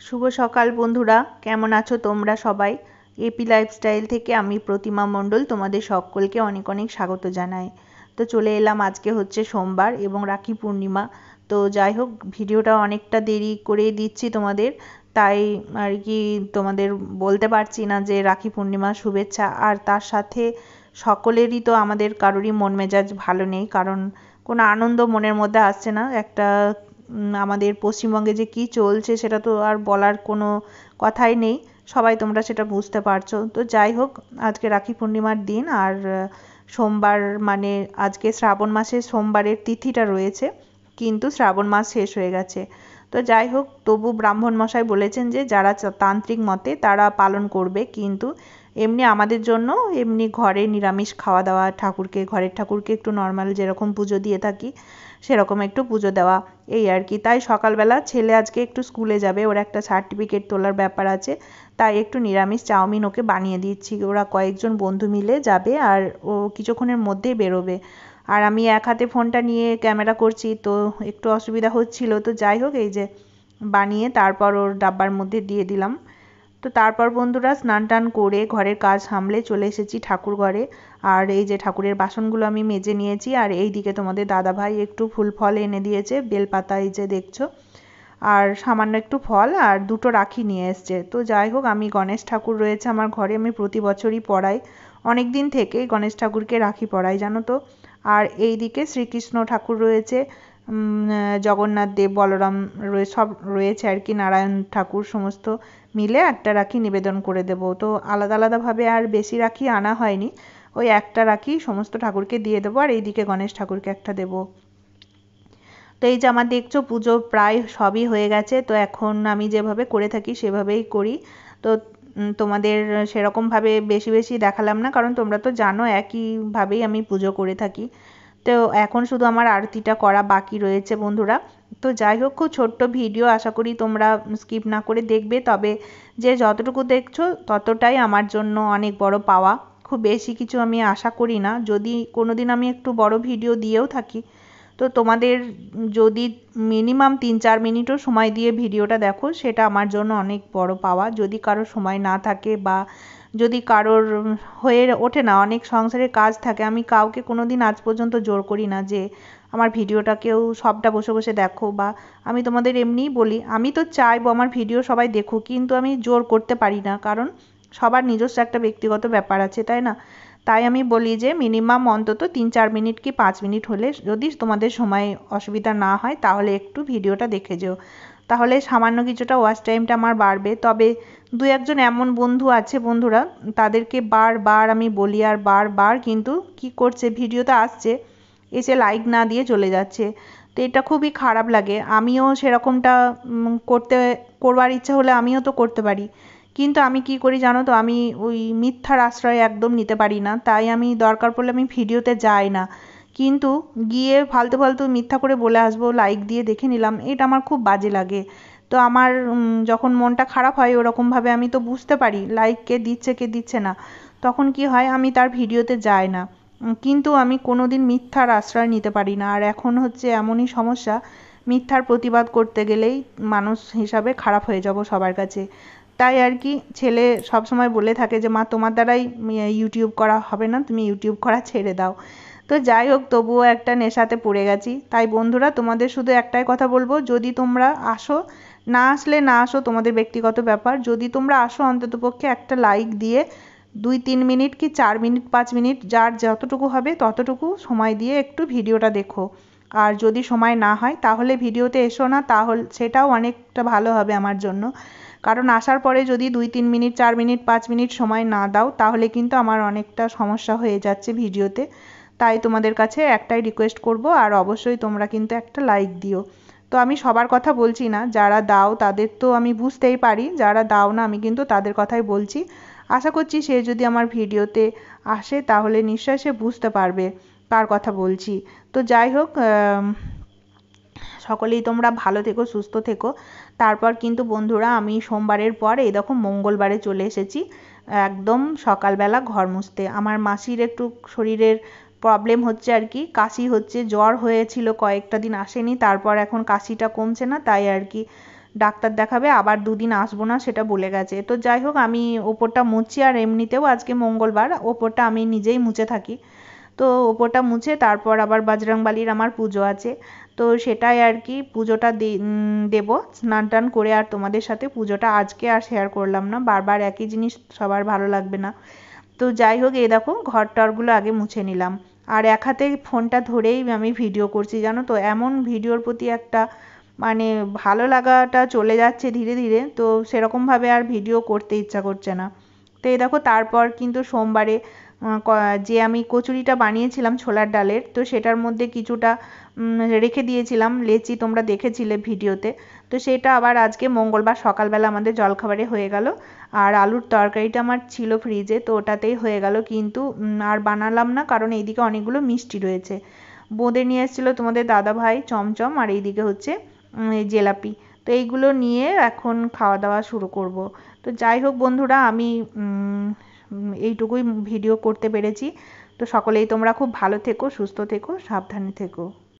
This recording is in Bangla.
শুভ সকাল বন্ধুরা, কেমন আছো তোমরা সবাই? এপি লাইফস্টাইল থেকে আমি প্রতিমা মণ্ডল তোমাদের সকলকে অনেক অনেক স্বাগত জানাই। তো চলে এলাম, আজকে হচ্ছে সোমবার এবং রাখি পূর্ণিমা। তো যাই হোক, ভিডিওটা অনেকটা দেরি করে দিচ্ছি তোমাদের, তাই আর কি তোমাদের বলতে পারছি না যে রাখি পূর্ণিমার শুভেচ্ছা। আর তার সাথে সকলেরই তো আমাদের কারোরই মন মেজাজ ভালো নেই, কারণ কোনো আনন্দ মনের মধ্যে আসছে না। একটা আমাদের পশ্চিমবঙ্গে যে কি চলছে সেটা তো আর বলার কোনো কথাই নেই, সবাই তোমরা সেটা বুঝতে পারছো। তো যাই হোক, আজকে রাখি পূর্ণিমার দিন, আর সোমবার মানে আজকে শ্রাবণ মাসের সোমবারের তিথিটা রয়েছে, কিন্তু শ্রাবণ মাস শেষ হয়ে গেছে। তো যাই হোক, তবু ব্রাহ্মণ মশাই বলেছেন যে যারা তান্ত্রিক মতে তারা পালন করবে, কিন্তু এমনি আমাদের জন্য এমনি ঘরে নিরামিষ খাওয়া দাওয়া, ঠাকুরকে, ঘরের ঠাকুরকে একটু নর্মাল যেরকম পুজো দিয়ে থাকি সেরকম একটু পুজো দেওয়া, এই আর কি। তাই সকালবেলা ছেলে আজকে একটু স্কুলে যাবে, ওর একটা সার্টিফিকেট তোলার ব্যাপার আছে, তাই একটু নিরামিষ চাউমিন ওকে বানিয়ে দিচ্ছি। ওরা কয়েকজন বন্ধু মিলে যাবে আর ও কিছুক্ষণের মধ্যেই বেরোবে। আর আমি এক হাতে ফোনটা নিয়ে ক্যামেরা করছি, তো একটু অসুবিধা হচ্ছিল। তো যাই হোক, এই যে বানিয়ে তারপর ওর ডাব্বার মধ্যে দিয়ে দিলাম। তো তারপর বন্ধুরা স্নান টান করে ঘরের কাজ সামলে চলে এসেছি ঠাকুর ঘরে। আর এই যে ঠাকুরের বাসনগুলো আমি মেজে নিয়েছি, আর এই দিকে তোমাদের দাদাভাই একটু ফুল ফল এনে দিয়েছে, বেলপাতা এই যে দেখছো, আর সামান্য একটু ফল আর দুটো রাখি নিয়ে এসছে। তো যাই হোক, আমি গণেশ ঠাকুর রয়েছে আমার ঘরে, আমি প্রতি বছরই পড়াই, অনেক দিন থেকে গণেশ ঠাকুরকে রাখি পড়াই জানো তো। আর এই দিকে শ্রীকৃষ্ণ ঠাকুর রয়েছে, জগন্নাথ দেব, বলরাম সব রয়েছে আর কি, নারায়ণ ঠাকুর, সমস্ত মিলে একটা রাখি নিবেদন করে দেব। তো আলাদা আলাদাভাবে আর বেশি রাখি আনা হয়নি, ওই একটা রাখি সমস্ত ঠাকুরকে দিয়ে দেবো, আর এইদিকে গণেশ ঠাকুরকে একটা দেবো। তো এই যে আমার দেখছো পুজো প্রায় সবই হয়ে গেছে, তো এখন আমি যেভাবে করে থাকি সেভাবেই করি। তো তোমাদের সেরকমভাবে বেশি বেশি দেখালাম না, কারণ তোমরা তো জানো একইভাবেই আমি পুজো করে থাকি। তো এখন শুধু আমার আরতিটা করা বাকি রয়েছে বন্ধুরা। তো যাই হোক, খুব ছোট্ট ভিডিও, আশা করি তোমরা স্কিপ না করে দেখবে, তবে যে যতটুকু দেখছো ততটাই আমার জন্য অনেক বড় পাওয়া। খুব বেশি কিছু আমি আশা করি না, যদি কোনোদিন আমি একটু বড় ভিডিও দিয়েও থাকি, তো তোমাদের যদি মিনিমাম 3-4 মিনিটও সময় দিয়ে ভিডিওটা দেখো, সেটা আমার জন্য অনেক বড় পাওয়া। যদি কারোর সময় না থাকে, বা যদি কারোর হয়ে ওঠে না, অনেক সংসারের কাজ থাকে, আমি কাউকে কোনোদিন আজ পর্যন্ত জোর করি না যে আমার ভিডিওটা কেউ সবটা বসে বসে দেখো, বা আমি তোমাদের এমনিই বলি আমি তো চাইবো আমার ভিডিও সবাই দেখুক, কিন্তু আমি জোর করতে পারি না, কারণ সবার নিজস্ব একটা ব্যক্তিগত ব্যাপার আছে, তাই না? তাই আমি বলি যে মিনিমাম অন্তত 3-4 মিনিট কি 5 মিনিট হলে, যদি তোমাদের সময় অসুবিধা না হয়, তাহলে একটু ভিডিওটা দেখে যেও, তাহলে সামান্য কিছুটা ওয়াচ টাইমটা আমার বাড়বে। তবে দু একজন এমন বন্ধু আছে বন্ধুরা, তাদেরকে বারবার আমি বলি, আর বারবার কিন্তু কি করছে, ভিডিওতে আসছে, এসে লাইক না দিয়ে চলে যাচ্ছে। তো এটা খুবই খারাপ লাগে। আমিও সেরকমটা করবার ইচ্ছা হলে আমিও তো করতে পারি, কিন্তু আমি কি করি জানো তো, আমি ওই মিথ্যার আশ্রয় একদম নিতে পারি না, তাই আমি দরকার পড়লে আমি ভিডিওতে যাই না, কিন্তু গিয়ে ফালতু ফালতু মিথ্যা করে বলে আসবো লাইক দিয়ে দেখে নিলাম, এটা আমার খুব বাজে লাগে। তো আমার যখন মনটা খারাপ হয় ওরকমভাবে, আমি তো বুঝতে পারি লাইক কে দিচ্ছে কে দিচ্ছে না, তখন কি হয়, আমি তার ভিডিওতে যাই না। কিন্তু আমি কোনোদিন মিথ্যার আশ্রয় নিতে পারি না, আর এখন হচ্ছে এমনই সমস্যা, মিথ্যার প্রতিবাদ করতে গেলেই মানুষ হিসাবে খারাপ হয়ে যাব সবার কাছে। তাই আর কি ছেলে সব সময় বলে থাকে যে মা তোমার দ্বারাই ইউটিউব করা হবে না, তুমি ইউটিউব করা ছেড়ে দাও। তো যাই হোক, তবুও একটা নেশাতে পড়ে গেছি। তাই বন্ধুরা, তোমাদের শুধু একটাই কথা বলবো, যদি তোমরা আসো, না আসলে না আসো, তোমাদের ব্যক্তিগত ব্যাপার, যদি তোমরা আসো অন্ততপক্ষে একটা লাইক দিয়ে 2-3 মিনিট কি 4 মিনিট 5 মিনিট যার যতটুকু হবে ততটুকু সময় দিয়ে একটু ভিডিওটা দেখো। আর যদি সময় না হয় তাহলে ভিডিওতে এসো না, তাহলে সেটাও অনেকটা ভালো হবে আমার জন্য, কারণ আসার পরে যদি 2-3 মিনিট 4 মিনিট 5 মিনিট সময় না দাও, তাহলে কিন্তু আমার অনেকটা সমস্যা হয়ে যাচ্ছে ভিডিওতে। তাই তোমাদের কাছে একটাই রিকোয়েস্ট করব, আর অবশ্যই তোমরা কিন্তু একটা লাইক দিও। তো আমি সবার কথা বলছি না, যারা দাও তাদের তো আমি বুঝতেই পারি, যারা দাও না আমি কিন্তু তাদের কথাই বলছি। আশা করছি সে যদি আমার ভিডিওতে আসে তাহলে নিশ্চয়ই সে বুঝতে পারবে কার কথা বলছি। তো যাই হোক, সকলেই তোমরা ভালো থেকো, সুস্থ থেকো। তারপর কিন্তু বন্ধুরা আমি সোমবারের পর এই দেখো মঙ্গলবারে চলে এসেছি একদম সকালবেলা ঘর মুছতে। আমার মাসির একটু শরীরের প্রবলেম হচ্ছে আর কি, কাশি হচ্ছে, জ্বর হয়েছিল কয়েকটা দিন আসেনি, তারপর এখন কাশিটা কমছে না, তাই আর কি ডাক্তার দেখাবে, আবার দুদিন আসবো না সেটা বলে গেছে। তো যাই হোক আমি ওপরটা মুছছি, আর এমনিতেও আজকে মঙ্গলবার ওপরটা আমি নিজেই মুছে থাকি। তো ওপরটা মুছে তারপর আবার বজরংবলীর আমার পুজো আছে, তো সেটাই আর কি পুজোটা দেবো স্নান টান করে। আর তোমাদের সাথে পুজোটা আজকে আর শেয়ার করলাম না, বারবার একই জিনিস সবার ভালো লাগবে না। তো যাই হোক এই দেখো ঘর টরগুলো আগে মুছে নিলাম, আর এক হাতে ফোনটা ধরেই আমি ভিডিও করছি জানো তো, এমন ভিডিওর প্রতি একটা মানে ভালো লাগাটা চলে যাচ্ছে ধীরে ধীরে, তো সেরকমভাবে আর ভিডিও করতে ইচ্ছা করছে না। তো এই দেখো তারপর কিন্তু সোমবারে যে আমি কচুরিটা বানিয়েছিলাম ছোলার ডালের, তো সেটার মধ্যে কিছুটা রেখে দিয়েছিলাম লেচি, তোমরা দেখেছিলে ভিডিওতে। তো সেটা আবার আজকে মঙ্গলবার সকালবেলা আমাদের জলখাবারে হয়ে গেল। আর আলুর তরকারিটা আমার ছিল ফ্রিজে, তো ওটাতেই হয়ে গেল, কিন্তু আর বানালাম না কারণ এইদিকে অনেকগুলো মিষ্টি রয়েছে। বোঁদে নিয়ে এসেছিলো তোমাদের দাদা ভাই চমচম, আর এইদিকে হচ্ছে এই জিলাপি। তো এইগুলো নিয়ে এখন খাওয়া দাওয়া শুরু করব। তো যাই হোক বন্ধুরা, আমি এইটুকুই ভিডিও করতে পেরেছি। তো সকলেই তোমরা খুব ভালো থেকো, সুস্থ থেকো, সাবধানে থেকো।